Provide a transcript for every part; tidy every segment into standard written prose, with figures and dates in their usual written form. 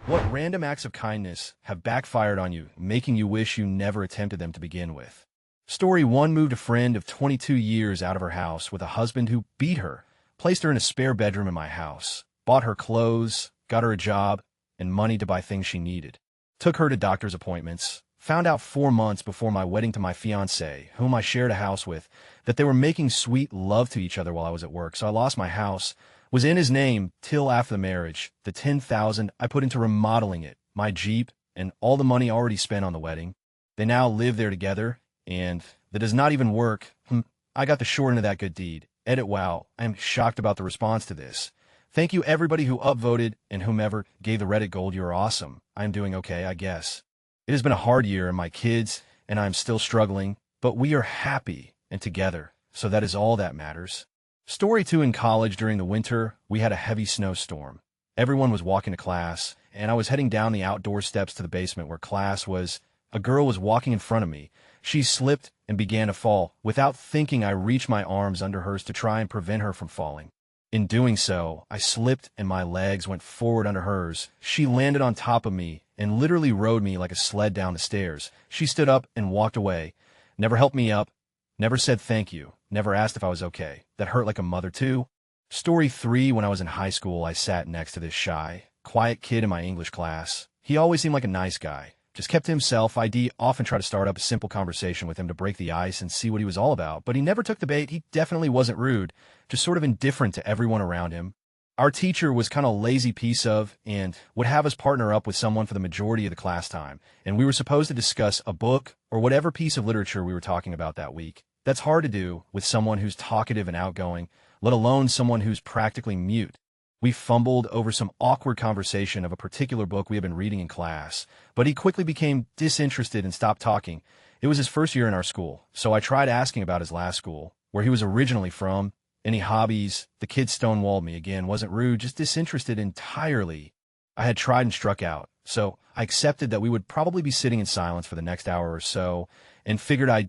What random acts of kindness have backfired on you, making you wish you never attempted them to begin with? Story 1 moved a friend of 22 years out of her house with a husband who beat her, placed her in a spare bedroom in my house, bought her clothes, got her a job, and money to buy things she needed. Took her to doctor's appointments. Found out 4 months before my wedding to my fiancé, whom I shared a house with, that they were making sweet love to each other while I was at work, so I lost my house. Was in his name till after the marriage. The $10,000 I put into remodeling it, my Jeep, and all the money already spent on the wedding. They now live there together, and that does not even work. I got the short end of that good deed. Edit wow, I am shocked about the response to this. Thank you everybody who upvoted and whomever gave the Reddit gold. You are awesome. I am doing okay, I guess. It has been a hard year, and my kids and I am still struggling, but we are happy and together, so that is all that matters. Story 2 in college during the winter, we had a heavy snowstorm. Everyone was walking to class, and I was heading down the outdoor steps to the basement where class was. A girl was walking in front of me. She slipped and began to fall. Without thinking, I reached my arms under hers to try and prevent her from falling. In doing so, I slipped and my legs went forward under hers. She landed on top of me and literally rode me like a sled down the stairs. She stood up and walked away. Never helped me up. Never said thank you. Never asked if I was okay. That hurt like a mother too. Story 3, when I was in high school, I sat next to this shy, quiet kid in my English class. He always seemed like a nice guy. Just kept to himself. I'd often try to start up a simple conversation with him to break the ice and see what he was all about, but he never took the bait. He definitely wasn't rude, just sort of indifferent to everyone around him. Our teacher was kind of a lazy piece of, and would have us partner up with someone for the majority of the class time, and we were supposed to discuss a book or whatever piece of literature we were talking about that week. That's hard to do with someone who's talkative and outgoing, let alone someone who's practically mute. We fumbled over some awkward conversation of a particular book we had been reading in class, but he quickly became disinterested and stopped talking. It was his first year in our school, so I tried asking about his last school, where he was originally from, any hobbies. The kid stonewalled me again, wasn't rude, just disinterested entirely. I had tried and struck out, so I accepted that we would probably be sitting in silence for the next hour or so, and figured I'd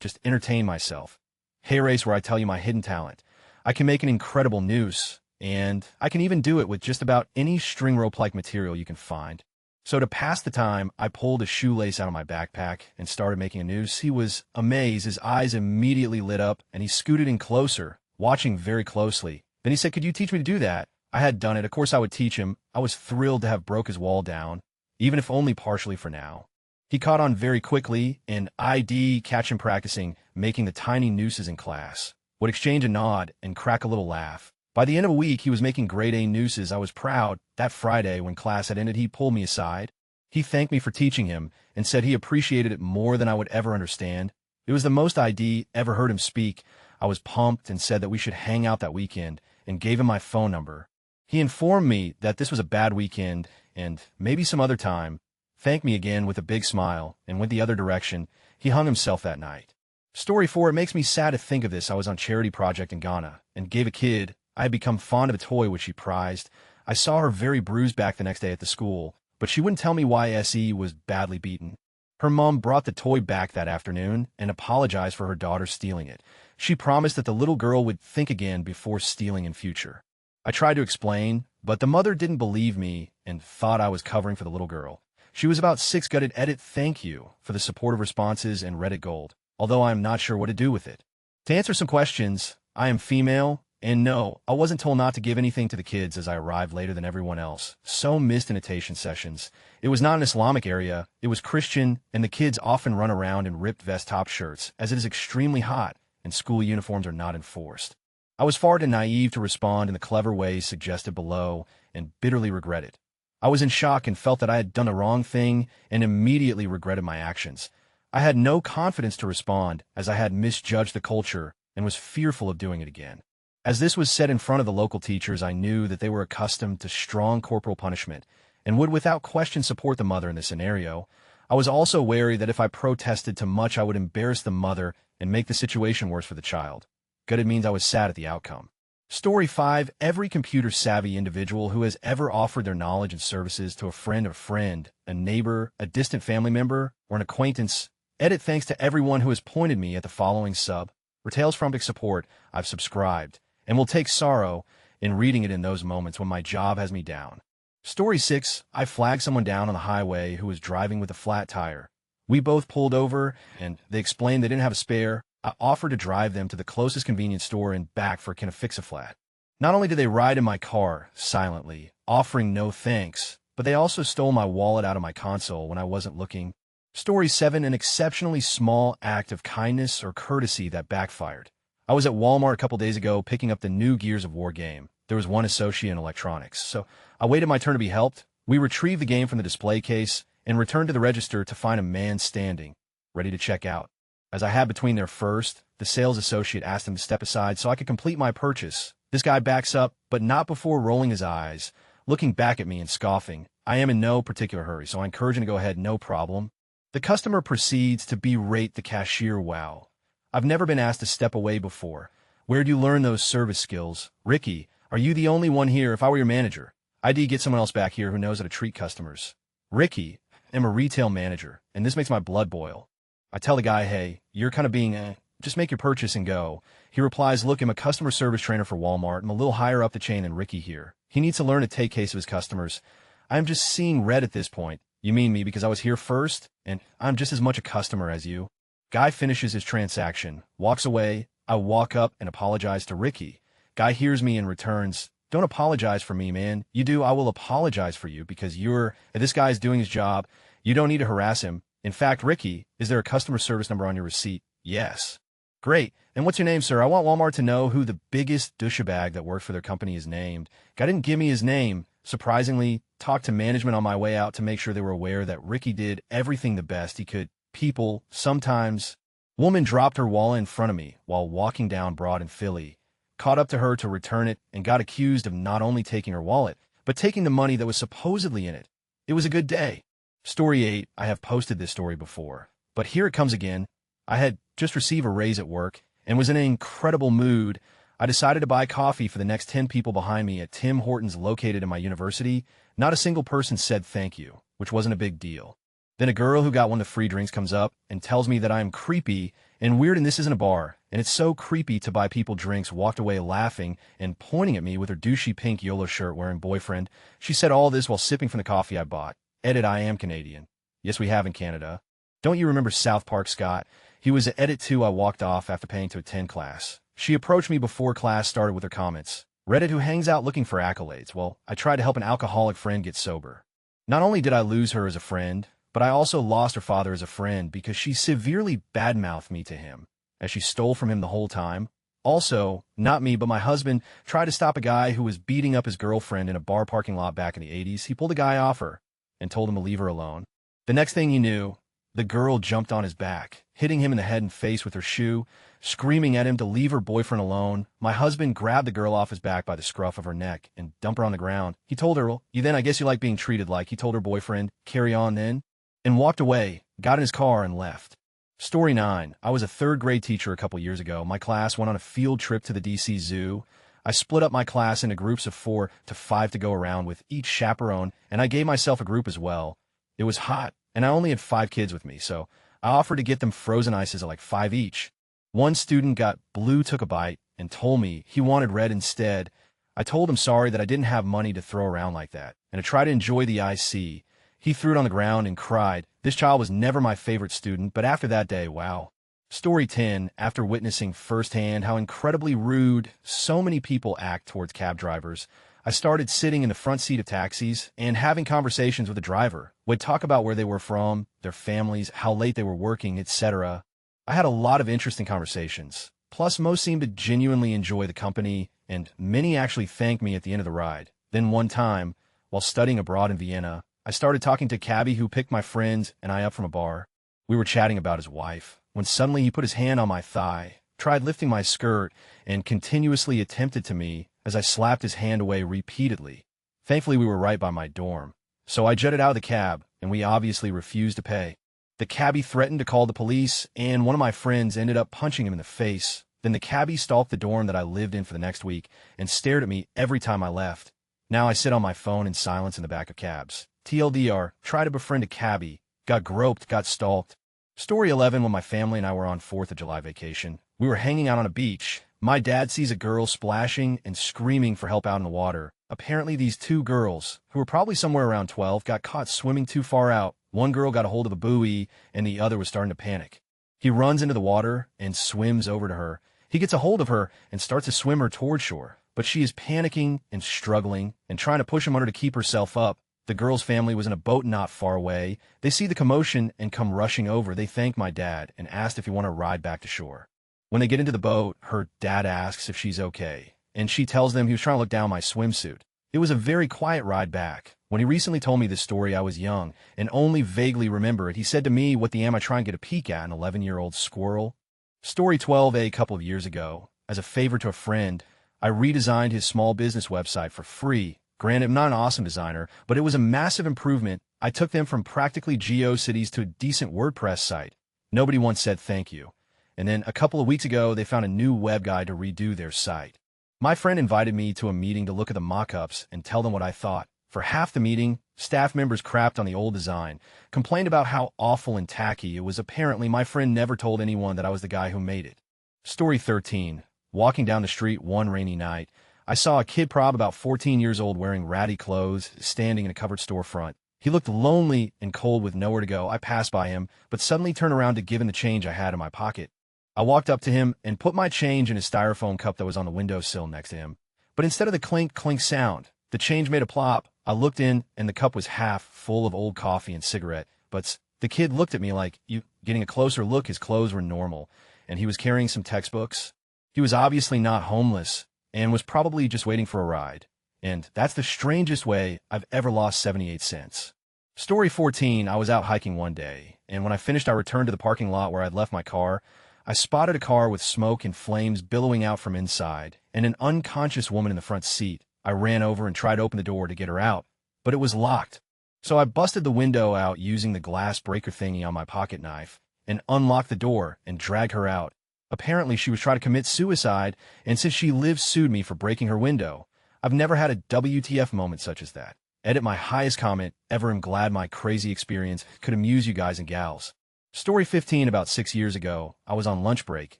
just entertain myself. Hey race, where I tell you my hidden talent. I can make an incredible noose, and I can even do it with just about any string rope-like material you can find. So to pass the time, I pulled a shoelace out of my backpack and started making a noose. He was amazed. His eyes immediately lit up, and he scooted in closer, watching very closely. Then he said, "Could you teach me to do that?" I had done it. Of course I would teach him. I was thrilled to have broke his wall down, even if only partially for now. He caught on very quickly, and I'd catch him practicing making the tiny nooses in class. Would exchange a nod and crack a little laugh. By the end of a week, he was making grade A nooses. I was proud. That Friday, when class had ended, he pulled me aside. He thanked me for teaching him and said he appreciated it more than I would ever understand. It was the most I'd ever heard him speak. I was pumped and said that we should hang out that weekend and gave him my phone number. He informed me that this was a bad weekend and maybe some other time. Thanked me again with a big smile and went the other direction. He hung himself that night. Story 4, it makes me sad to think of this. I was on charity project in Ghana and gave a kid. I had become fond of a toy which she prized. I saw her very bruised back the next day at the school, but she wouldn't tell me why SE was badly beaten. Her mom brought the toy back that afternoon and apologized for her daughter stealing it. She promised that the little girl would think again before stealing in future. I tried to explain, but the mother didn't believe me and thought I was covering for the little girl. She was about 6. Gutted edit. Thank you for the supportive responses and Reddit gold, although I am not sure what to do with it. To answer some questions, I am female, and no, I wasn't told not to give anything to the kids as I arrived later than everyone else. So missed invitation sessions. It was not an Islamic area, it was Christian, and the kids often run around in ripped vest top shirts, as it is extremely hot, and school uniforms are not enforced. I was far too naive to respond in the clever ways suggested below, and bitterly regret it. I was in shock and felt that I had done the wrong thing and immediately regretted my actions. I had no confidence to respond as I had misjudged the culture and was fearful of doing it again. As this was said in front of the local teachers, I knew that they were accustomed to strong corporal punishment and would without question support the mother in this scenario. I was also wary that if I protested too much, I would embarrass the mother and make the situation worse for the child. Gutted means I was sad at the outcome. Story 5, every computer-savvy individual who has ever offered their knowledge and services to a friend, a neighbor, a distant family member, or an acquaintance. Edit. Thanks to everyone who has pointed me at the following sub. Retails from big support. I've subscribed, and will take sorrow in reading it in those moments when my job has me down. Story 6, I flagged someone down on the highway who was driving with a flat tire. We both pulled over, and they explained they didn't have a spare. I offered to drive them to the closest convenience store and back for a fix-a-flat. Not only did they ride in my car, silently, offering no thanks, but they also stole my wallet out of my console when I wasn't looking. Story 7, an exceptionally small act of kindness or courtesy that backfired. I was at Walmart a couple days ago picking up the new Gears of War game. There was one associate in electronics, so I waited my turn to be helped. We retrieved the game from the display case and returned to the register to find a man standing, ready to check out. As I had between their first, the sales associate asked him to step aside so I could complete my purchase. This guy backs up, but not before rolling his eyes, looking back at me and scoffing. I am in no particular hurry, so I encourage him to go ahead, no problem. The customer proceeds to berate the cashier. Wow. I've never been asked to step away before. Where'd you learn those service skills? Ricky, are you the only one here? If I were your manager, I'd get someone else back here who knows how to treat customers. Ricky, I'm a retail manager, and this makes my blood boil. I tell the guy, hey, you're kind of being, just make your purchase and go. He replies, look, I'm a customer service trainer for Walmart. I'm a little higher up the chain than Ricky here. He needs to learn to take case of his customers. I'm just seeing red at this point. You mean me because I was here first, and I'm just as much a customer as you. Guy finishes his transaction, walks away. I walk up and apologize to Ricky. Guy hears me and returns, don't apologize for me, man. You do, I will apologize for you because if this guy's doing his job, you don't need to harass him. In fact, Ricky, is there a customer service number on your receipt? Yes. Great. And what's your name, sir? I want Walmart to know who the biggest douchebag that worked for their company is named. Guy didn't give me his name. Surprisingly, talked to management on my way out to make sure they were aware that Ricky did everything the best he could. People, sometimes. Woman dropped her wallet in front of me while walking down Broad in Philly. Caught up to her to return it and got accused of not only taking her wallet, but taking the money that was supposedly in it. It was a good day. Story 8, I have posted this story before, but here it comes again. I had just received a raise at work and was in an incredible mood. I decided to buy coffee for the next 10 people behind me at Tim Hortons located in my university. Not a single person said thank you, which wasn't a big deal. Then a girl who got one of the free drinks comes up and tells me that I am creepy and weird and this isn't a bar, and it's so creepy to buy people drinks, walked away laughing and pointing at me with her douchey pink YOLO shirt wearing boyfriend. She said all this while sipping from the coffee I bought. Edit, I am Canadian. Yes, we have in Canada. Don't you remember South Park, Scott? He was at Edit 2. I walked off after paying to attend class. She approached me before class started with her comments. Reddit who hangs out looking for accolades. Well, I tried to help an alcoholic friend get sober. Not only did I lose her as a friend, but I also lost her father as a friend because she severely badmouthed me to him, as she stole from him the whole time. Also, not me, but my husband tried to stop a guy who was beating up his girlfriend in a bar parking lot back in the 80s. He pulled a guy off her and told him to leave her alone. The next thing he knew, the girl jumped on his back, hitting him in the head and face with her shoe, screaming at him to leave her boyfriend alone. My husband grabbed the girl off his back by the scruff of her neck and dumped her on the ground. He told her, well, I guess you like being treated like. He told her boyfriend, carry on then, and walked away, got in his car and left. Story 9. I was a third grade teacher a couple years ago. My class went on a field trip to the DC Zoo. I split up my class into groups of 4 to 5 to go around with each chaperone, and I gave myself a group as well. It was hot, and I only had 5 kids with me, so I offered to get them frozen ices at like 5 each. One student got blue, took a bite, and told me he wanted red instead. I told him sorry that I didn't have money to throw around like that, and to try to enjoy the IC. He threw it on the ground and cried. This child was never my favorite student, but after that day, wow. Story 10, after witnessing firsthand how incredibly rude so many people act towards cab drivers, I started sitting in the front seat of taxis and having conversations with the driver. We'd talk about where they were from, their families, how late they were working, etc. I had a lot of interesting conversations. Plus, most seemed to genuinely enjoy the company, and many actually thanked me at the end of the ride. Then one time, while studying abroad in Vienna, I started talking to a cabbie who picked my friend and I up from a bar. We were chatting about his wife, when suddenly he put his hand on my thigh, tried lifting my skirt, and continuously attempted to me as I slapped his hand away repeatedly. Thankfully, we were right by my dorm, so I jetted out of the cab, and we obviously refused to pay. The cabbie threatened to call the police, and one of my friends ended up punching him in the face. Then the cabbie stalked the dorm that I lived in for the next week and stared at me every time I left. Now I sit on my phone in silence in the back of cabs. TLDR, try to befriend a cabbie, got groped, got stalked. Story 11, when my family and I were on 4th of July vacation, we were hanging out on a beach. My dad sees a girl splashing and screaming for help out in the water. Apparently these two girls, who were probably somewhere around 12, got caught swimming too far out. One girl got a hold of a buoy, and the other was starting to panic. He runs into the water and swims over to her. He gets a hold of her and starts to swim her toward shore, but she is panicking and struggling and trying to push him under to keep herself up. The girl's family was in a boat not far away. They see the commotion and come rushing over. They thank my dad and asked if he wanted to ride back to shore. When they get into the boat, her dad asks if she's okay, and she tells them he was trying to look down my swimsuit. It was a very quiet ride back. When he recently told me this story, I was young and only vaguely remember it. He said to me, "What the am I trying to get a peek at, an 11-year-old squirrel?" Story 12, a couple of years ago. As a favor to a friend, I redesigned his small business website for free. Granted, I'm not an awesome designer, but it was a massive improvement. I took them from practically GeoCities to a decent WordPress site. Nobody once said thank you. And then a couple of weeks ago, they found a new web guy to redo their site. My friend invited me to a meeting to look at the mock-ups and tell them what I thought. For half the meeting, staff members crapped on the old design, complained about how awful and tacky it was. Apparently, my friend never told anyone that I was the guy who made it. Story 13. Walking down the street one rainy night, I saw a kid prob about 14 years old wearing ratty clothes, standing in a covered storefront. He looked lonely and cold with nowhere to go. I passed by him, but suddenly turned around to give him the change I had in my pocket. I walked up to him and put my change in a styrofoam cup that was on the windowsill next to him. But instead of the clink-clink sound, the change made a plop. I looked in, and the cup was half full of old coffee and cigarette butts. The kid looked at me like, "You." Getting a closer look, his clothes were normal, and he was carrying some textbooks. He was obviously not homeless, and was probably just waiting for a ride. And that's the strangest way I've ever lost 78 cents. Story 14, I was out hiking one day, and when I finished, I returned to the parking lot where I'd left my car. I spotted a car with smoke and flames billowing out from inside, and an unconscious woman in the front seat. I ran over and tried to open the door to get her out, but it was locked. So I busted the window out using the glass breaker thingy on my pocket knife, and unlocked the door and dragged her out. Apparently, she was trying to commit suicide, and since she lived, sued me for breaking her window. I've never had a WTF moment such as that. Edit my highest comment ever. I'm glad my crazy experience could amuse you guys and gals. Story 15, about 6 years ago, I was on lunch break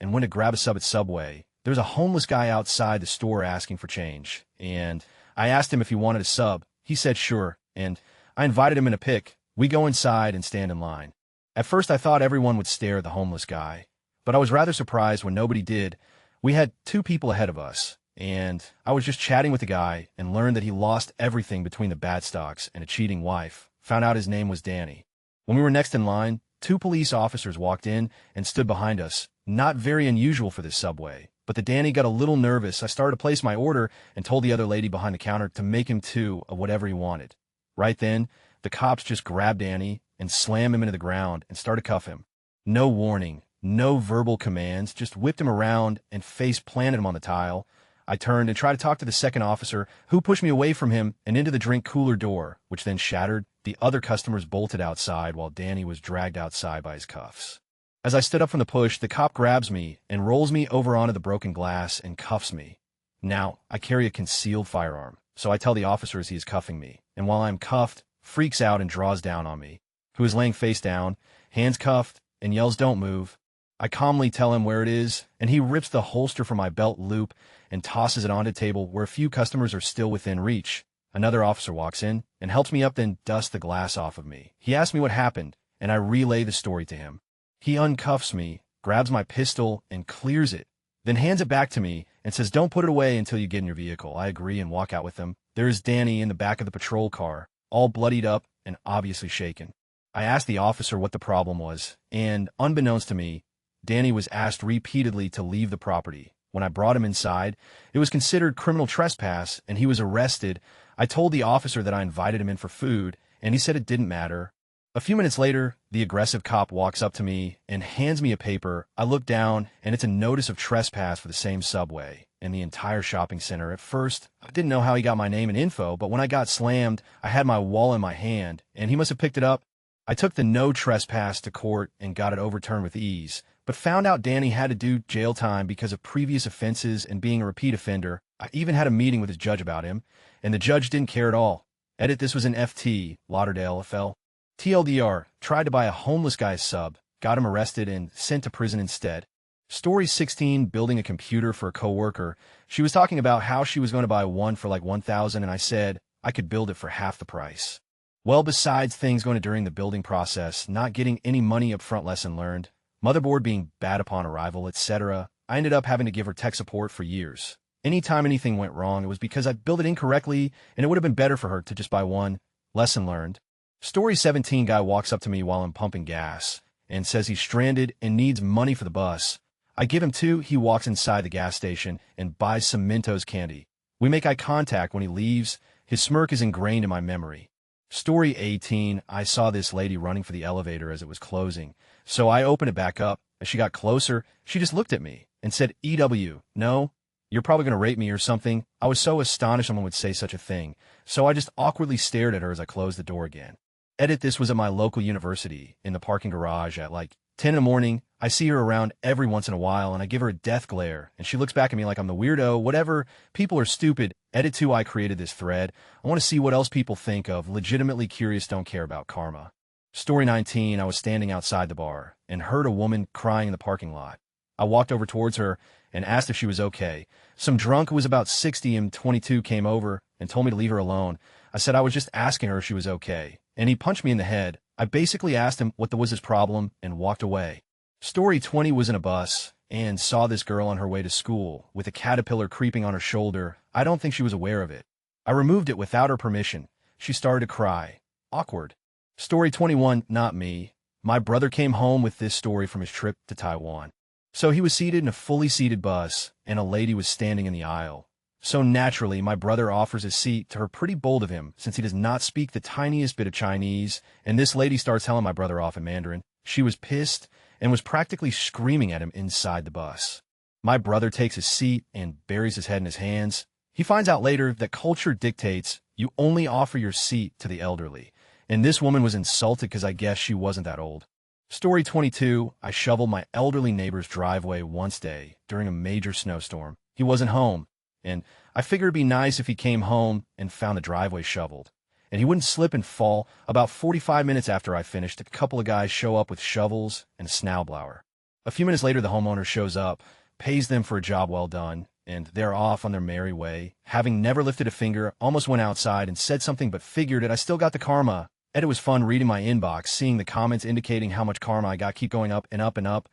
and went to grab a sub at Subway. There was a homeless guy outside the store asking for change, and I asked him if he wanted a sub. He said sure, and I invited him in a pic. We go inside and stand in line. At first I thought everyone would stare at the homeless guy, but I was rather surprised when nobody did. We had two people ahead of us, and I was just chatting with the guy and learned that he lost everything between the bad stocks and a cheating wife. Found out his name was Danny. When we were next in line, two police officers walked in and stood behind us. Not very unusual for this Subway, but the Danny got a little nervous. I started to place my order and told the other lady behind the counter to make him two of whatever he wanted. Right then, the cops just grabbed Danny and slammed him into the ground and started to cuff him. No warning, no verbal commands, just whipped him around and face planted him on the tile. I turned and tried to talk to the second officer, who pushed me away from him and into the drink cooler door, which then shattered. The other customers bolted outside while Danny was dragged outside by his cuffs. As I stood up from the push, the cop grabs me and rolls me over onto the broken glass and cuffs me. Now, I carry a concealed firearm, so I tell the officers he is cuffing me, and while I'm cuffed, freaks out and draws down on me, who is laying face down, hands cuffed, and yells, "Don't move." I calmly tell him where it is, and he rips the holster from my belt loop and tosses it onto the table where a few customers are still within reach. Another officer walks in and helps me up, then dusts the glass off of me. He asks me what happened, and I relay the story to him. He uncuffs me, grabs my pistol, and clears it, then hands it back to me and says, "Don't put it away until you get in your vehicle." I agree and walk out with him. There is Danny in the back of the patrol car, all bloodied up and obviously shaken. I asked the officer what the problem was, and unbeknownst to me, Danny was asked repeatedly to leave the property. When I brought him inside, it was considered criminal trespass, and he was arrested. I told the officer that I invited him in for food, and he said it didn't matter. A few minutes later, the aggressive cop walks up to me and hands me a paper. I look down, and it's a notice of trespass for the same Subway and the entire shopping center. At first, I didn't know how he got my name and info, but when I got slammed, I had my wallet in my hand, and he must have picked it up. I took the no trespass to court and got it overturned with ease, but found out Danny had to do jail time because of previous offenses and being a repeat offender. I even had a meeting with his judge about him, and the judge didn't care at all. Edit, this was in FT, Lauderdale, FL. TLDR, tried to buy a homeless guy's sub, got him arrested and sent to prison instead. Story 16, building a computer for a coworker. She was talking about how she was going to buy one for like 1,000, and I said I could build it for half the price. Well, besides things going during the building process, not getting any money up front, lesson learned, motherboard being bad upon arrival, etc., I ended up having to give her tech support for years. Anytime anything went wrong, it was because I built it incorrectly, and it would have been better for her to just buy one. Lesson learned. Story 17, guy walks up to me while I'm pumping gas and says he's stranded and needs money for the bus. I give him two. He walks inside the gas station and buys some Mentos candy. We make eye contact when he leaves. His smirk is ingrained in my memory. Story 18, I saw this lady running for the elevator as it was closing, so I opened it back up. As she got closer, she just looked at me and said, "EW, no? You're probably going to rape me or something." I was so astonished someone would say such a thing, so I just awkwardly stared at her as I closed the door again. Edit, this was at my local university, in the parking garage at like 10 in the morning. I see her around every once in a while, and I give her a death glare, and she looks back at me like I'm the weirdo, whatever. People are stupid. Edit 2, I created this thread. I want to see what else people think of. Legitimately curious, don't care about karma. Story 19, I was standing outside the bar and heard a woman crying in the parking lot. I walked over towards her and asked if she was okay. Some drunk who was about 60 and 22 came over and told me to leave her alone. I said I was just asking her if she was okay, and he punched me in the head. I basically asked him what was his problem and walked away. Story 20, was in a bus and saw this girl on her way to school with a caterpillar creeping on her shoulder. I don't think she was aware of it. I removed it without her permission. She started to cry. Awkward. Story 21, not me. My brother came home with this story from his trip to Taiwan. So he was seated in a fully seated bus, and a lady was standing in the aisle. So naturally, my brother offers his seat to her. Pretty bold of him, since he does not speak the tiniest bit of Chinese, and this lady starts telling my brother off in Mandarin. She was pissed and was practically screaming at him inside the bus. My brother takes his seat and buries his head in his hands. He finds out later that culture dictates you only offer your seat to the elderly, and this woman was insulted because I guess she wasn't that old. Story 22, I shoveled my elderly neighbor's driveway once day during a major snowstorm. He wasn't home, and I figured it'd be nice if he came home and found the driveway shoveled, and he wouldn't slip and fall. About 45 minutes after I finished, a couple of guys show up with shovels and a snowblower. A few minutes later, the homeowner shows up, pays them for a job well done, and they're off on their merry way. Having never lifted a finger, almost went outside and said something, but figured it. I still got the karma. And it was fun reading my inbox, seeing the comments indicating how much karma I got. Keep going up and up and up.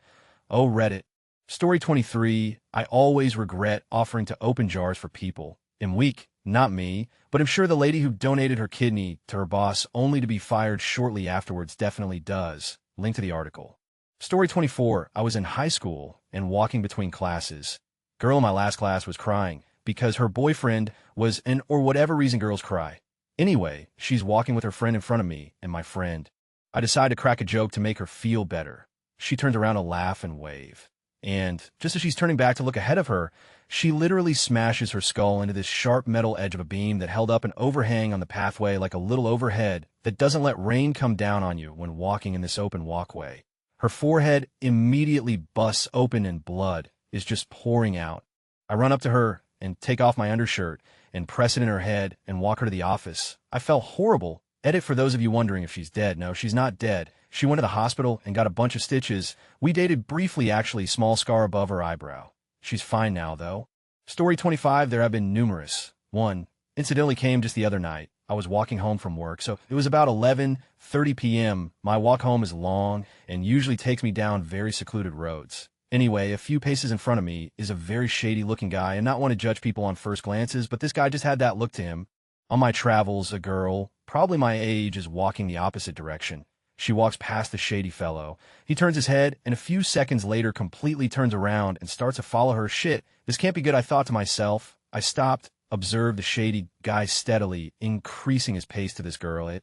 Oh, Reddit. Story 23, I always regret offering to open jars for people. I'm weak, not me, but I'm sure the lady who donated her kidney to her boss only to be fired shortly afterwards definitely does. Link to the article. Story 24, I was in high school and walking between classes. Girl in my last class was crying because her boyfriend was in, or whatever reason girls cry. Anyway, she's walking with her friend in front of me and my friend. I decide to crack a joke to make her feel better. She turns around to laugh and wave. And just as she's turning back to look ahead of her, she literally smashes her skull into this sharp metal edge of a beam that held up an overhang on the pathway like a little overhead that doesn't let rain come down on you when walking in this open walkway. Her forehead immediately busts open and blood is just pouring out. I run up to her and take off my undershirt and press it in her head and walk her to the office. I felt horrible. Edit, for those of you wondering if she's dead. No, she's not dead. She went to the hospital and got a bunch of stitches. We dated briefly, actually, small scar above her eyebrow. She's fine now, though. Story 25, there have been numerous. One, incidentally came just the other night. I was walking home from work, so it was about 11:30 p.m. My walk home is long and usually takes me down very secluded roads. Anyway, a few paces in front of me is a very shady-looking guy, and not want to judge people on first glances, but this guy just had that look to him. On my travels, a girl, probably my age, is walking the opposite direction. She walks past the shady fellow. He turns his head, and a few seconds later completely turns around and starts to follow her. Shit, this can't be good, I thought to myself. I stopped, observed the shady guy steadily increasing his pace to this girl.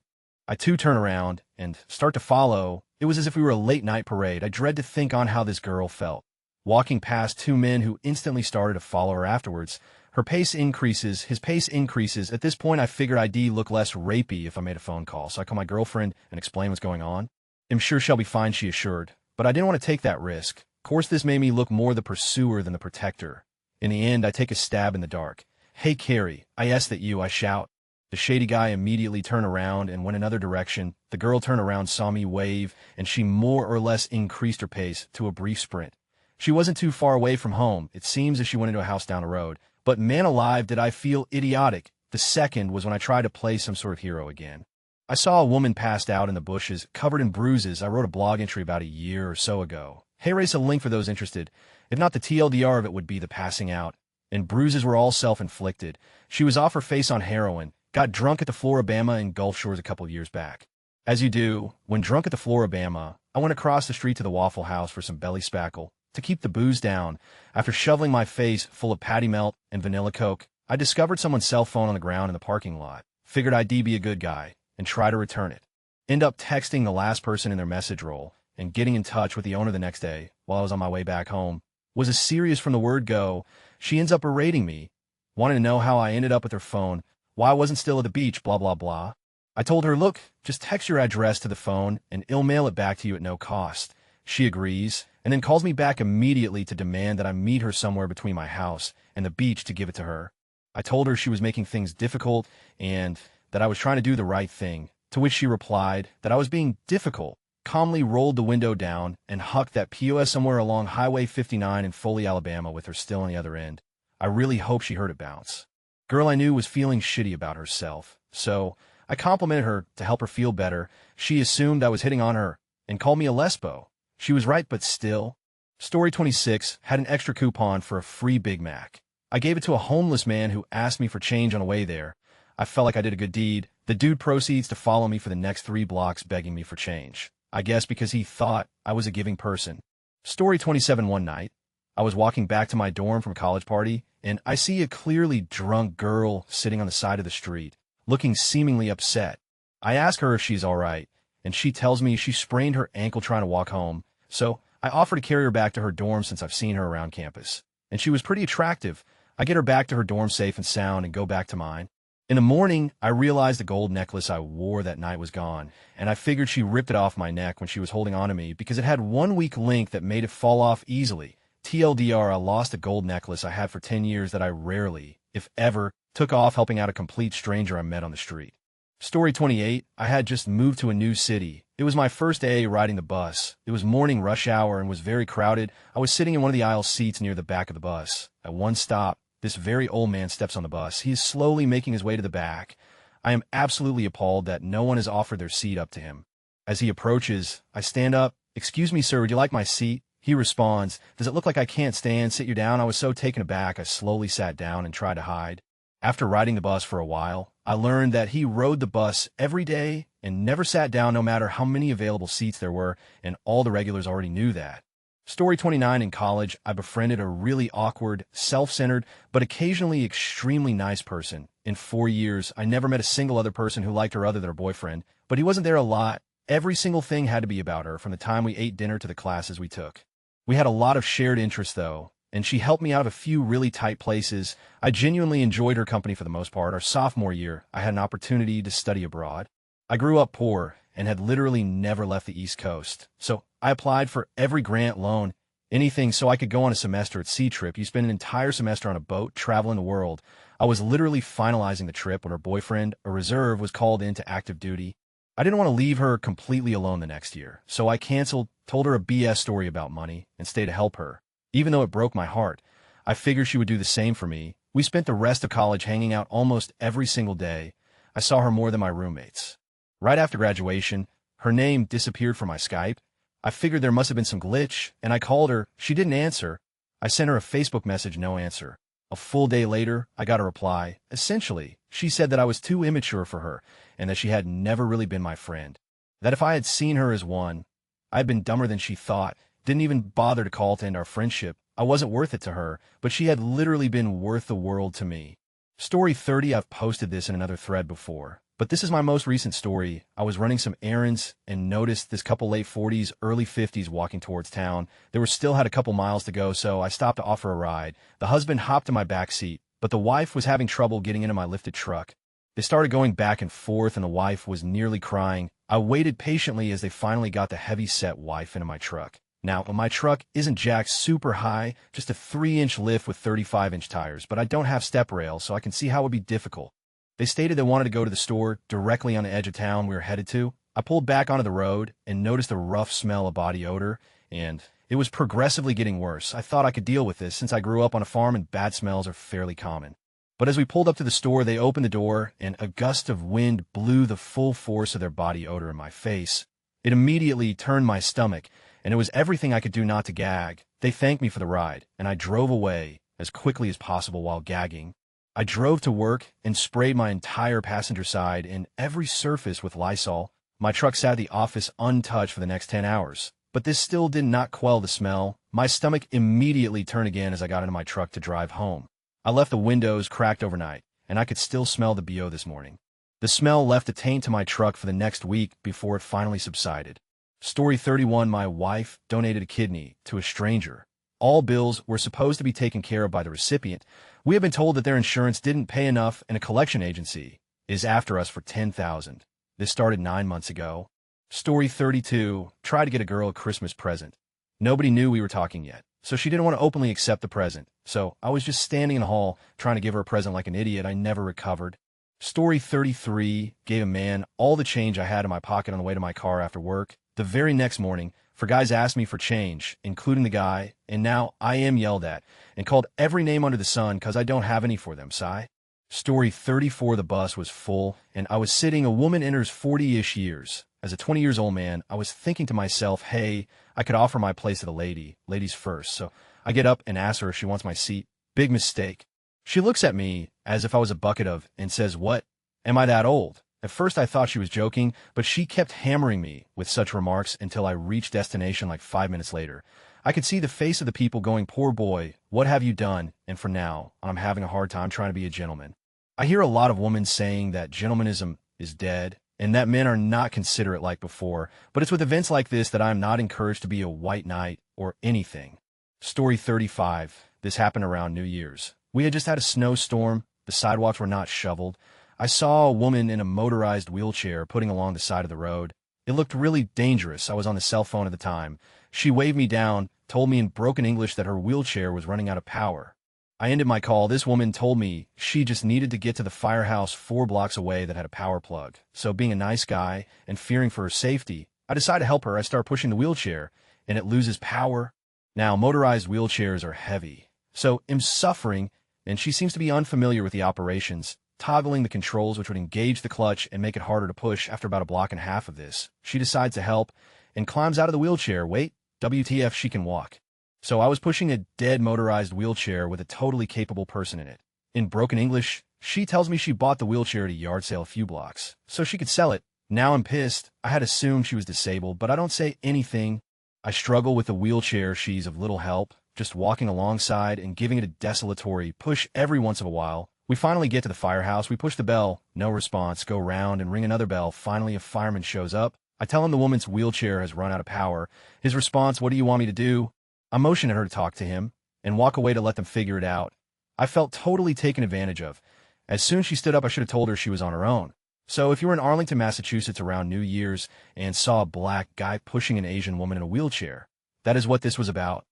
I too turn around and start to follow. It was as if we were a late-night parade. I dread to think on how this girl felt. Walking past two men who instantly started to follow her afterwards. Her pace increases, his pace increases. At this point, I figured I'd look less rapey if I made a phone call, so I call my girlfriend and explain what's going on. I'm sure she'll be fine, she assured, but I didn't want to take that risk. Of course, this made me look more the pursuer than the protector. In the end, I take a stab in the dark. "Hey, Carrie, I asked that you," I shout. The shady guy immediately turned around and went another direction. The girl turned around, saw me wave, and she more or less increased her pace to a brief sprint. She wasn't too far away from home. It seems as she went into a house down the road. But man alive, did I feel idiotic. The second was when I tried to play some sort of hero again. I saw a woman passed out in the bushes, covered in bruises. I wrote a blog entry about a year or so ago. Hey, race a link for those interested. If not, the TLDR of it would be the passing out. And bruises were all self-inflicted. She was off her face on heroin, got drunk at the Floribama in Gulf Shores a couple of years back. As you do, when drunk at the Floribama, I went across the street to the Waffle House for some belly spackle to keep the booze down. After shoveling my face full of patty melt and vanilla Coke, I discovered someone's cell phone on the ground in the parking lot. Figured I'd be a good guy and try to return it. End up texting the last person in their message roll and getting in touch with the owner the next day while I was on my way back home. Was as serious from the word go. She ends up berating me, wanting to know how I ended up with her phone, why I wasn't still at the beach, blah, blah, blah. I told her, look, just text your address to the phone and I'll mail it back to you at no cost. She agrees and then calls me back immediately to demand that I meet her somewhere between my house and the beach to give it to her. I told her she was making things difficult and that I was trying to do the right thing, to which she replied that I was being difficult, calmly rolled the window down, and hucked that POS somewhere along Highway 59 in Foley, Alabama with her still on the other end. I really hope she heard it bounce. Girl I knew was feeling shitty about herself, so I complimented her to help her feel better. She assumed I was hitting on her and called me a lesbo. She was right, but still. Story 26 had an extra coupon for a free Big Mac. I gave it to a homeless man who asked me for change on the way there. I felt like I did a good deed. The dude proceeds to follow me for the next 3 blocks begging me for change. I guess because he thought I was a giving person. Story 27 one night, I was walking back to my dorm from a college party, and I see a clearly drunk girl sitting on the side of the street, looking seemingly upset. I ask her if she's all right, and she tells me she sprained her ankle trying to walk home, so I offer to carry her back to her dorm since I've seen her around campus. And she was pretty attractive. I get her back to her dorm safe and sound and go back to mine. In the morning, I realized the gold necklace I wore that night was gone, and I figured she ripped it off my neck when she was holding on to me because it had one weak link that made it fall off easily. TLDR, I lost a gold necklace I had for 10 years that I rarely, if ever, took off helping out a complete stranger I met on the street. Story 28, I had just moved to a new city. It was my first day riding the bus. It was morning rush hour and was very crowded. I was sitting in one of the aisle seats near the back of the bus. At one stop, this very old man steps on the bus. He is slowly making his way to the back. I am absolutely appalled that no one has offered their seat up to him. As he approaches, I stand up. Excuse me, sir, would you like my seat? He responds, does it look like I can't stand? Sit you down. I was so taken aback, I slowly sat down and tried to hide. After riding the bus for a while, I learned that he rode the bus every day and never sat down no matter how many available seats there were, and all the regulars already knew that. Story 29, in college, I befriended a really awkward, self-centered, but occasionally extremely nice person. In 4 years, I never met a single other person who liked her other than her boyfriend, but he wasn't there a lot. Every single thing had to be about her, from the time we ate dinner to the classes we took. We had a lot of shared interests, though, and she helped me out of a few really tight places. I genuinely enjoyed her company for the most part. Our sophomore year, I had an opportunity to study abroad. I grew up poor and had literally never left the East Coast, so I applied for every grant, loan, anything so I could go on a semester at sea trip. You spend an entire semester on a boat, traveling the world. I was literally finalizing the trip when her boyfriend, a reserve, was called into active duty. I didn't want to leave her completely alone the next year, so I canceled, told her a BS story about money, and stayed to help her. Even though it broke my heart, I figured she would do the same for me. We spent the rest of college hanging out almost every single day. I saw her more than my roommates. Right after graduation, her name disappeared from my Skype. I figured there must have been some glitch, and I called her. She didn't answer. I sent her a Facebook message, no answer. A full day later, I got a reply. Essentially, she said that I was too immature for her, and that she had never really been my friend. That if I had seen her as one, I had been dumber than she thought, didn't even bother to call to end our friendship. I wasn't worth it to her, but she had literally been worth the world to me. Story 30, I've posted this in another thread before, but this is my most recent story. I was running some errands and noticed this couple late 40s, early 50s walking towards town. They were still had a couple miles to go, so I stopped to offer a ride. The husband hopped in my back seat, but the wife was having trouble getting into my lifted truck. They started going back and forth, and the wife was nearly crying. I waited patiently as they finally got the heavy-set wife into my truck. Now, my truck isn't jacked super high, just a 3-inch lift with 35-inch tires, but I don't have step rails, so I can see how it would be difficult. They stated they wanted to go to the store directly on the edge of town we were headed to. I pulled back onto the road and noticed a rough smell of body odor, and It was progressively getting worse. I thought I could deal with this since I grew up on a farm and bad smells are fairly common. But as we pulled up to the store, they opened the door, and a gust of wind blew the full force of their body odor in my face. It immediately turned my stomach, and it was everything I could do not to gag. They thanked me for the ride, and I drove away as quickly as possible while gagging. I drove to work and sprayed my entire passenger side and every surface with Lysol. My truck sat at the office untouched for the next 10 hours. But this still did not quell the smell. My stomach immediately turned again as I got into my truck to drive home. I left the windows cracked overnight, and I could still smell the BO this morning. The smell left a taint to my truck for the next week before it finally subsided. Story 31. My wife donated a kidney to a stranger. All bills were supposed to be taken care of by the recipient. We have been told that their insurance didn't pay enough and a collection agency is after us for $10,000. This started 9 months ago. Story 32. Tried to get a girl a Christmas present. Nobody knew we were talking yet, so she didn't want to openly accept the present. So I was just standing in the hall trying to give her a present like an idiot. I never recovered. Story 33. Gave a man all the change I had in my pocket on the way to my car after work. The very next morning, four guys asked me for change, including the guy, and now I am yelled at and called every name under the sun because I don't have any for them, sigh. Story 34. The bus was full, and I was sitting. A woman enters 40-ish years. As a 20-years-old man, I was thinking to myself, hey, I could offer my place to the lady. Ladies first. So I get up and ask her if she wants my seat. Big mistake. She looks at me as if I was a bucket of and says, what? Am I that old? At first I thought she was joking, but she kept hammering me with such remarks until I reached destination like 5 minutes later. I could see the face of the people going, poor boy, what have you done? And for now, I'm having a hard time trying to be a gentleman. I hear a lot of women saying that gentlemanism is dead, and that men are not considerate like before, but it's with events like this that I'm not encouraged to be a white knight or anything. Story 35. This happened around New Year's. We had just had a snowstorm. The sidewalks were not shoveled. I saw a woman in a motorized wheelchair putting along the side of the road. It looked really dangerous. I was on the cell phone at the time. She waved me down, told me in broken English that her wheelchair was running out of power. I ended my call. This woman told me she just needed to get to the firehouse 4 blocks away that had a power plug. So being a nice guy and fearing for her safety, I decided to help her. I start pushing the wheelchair, and it loses power. Now, motorized wheelchairs are heavy, so I'm suffering, and she seems to be unfamiliar with the operations, toggling the controls which would engage the clutch and make it harder to push. After about a block and a half of this, she decides to help and climbs out of the wheelchair. Wait, WTF, she can walk. So I was pushing a dead motorized wheelchair with a totally capable person in it. In broken English, she tells me she bought the wheelchair at a yard sale a few blocks, so she could sell it. Now I'm pissed. I had assumed she was disabled, but I don't say anything. I struggle with the wheelchair. She's of little help, just walking alongside and giving it a desultory push every once in a while. We finally get to the firehouse. We push the bell. No response. Go round and ring another bell. Finally, a fireman shows up. I tell him the woman's wheelchair has run out of power. His response, what do you want me to do? I motion at her to talk to him and walk away to let them figure it out. I felt totally taken advantage of. As soon as she stood up, I should have told her she was on her own. So if you were in Arlington, Massachusetts around New Year's and saw a black guy pushing an Asian woman in a wheelchair, that is what this was about.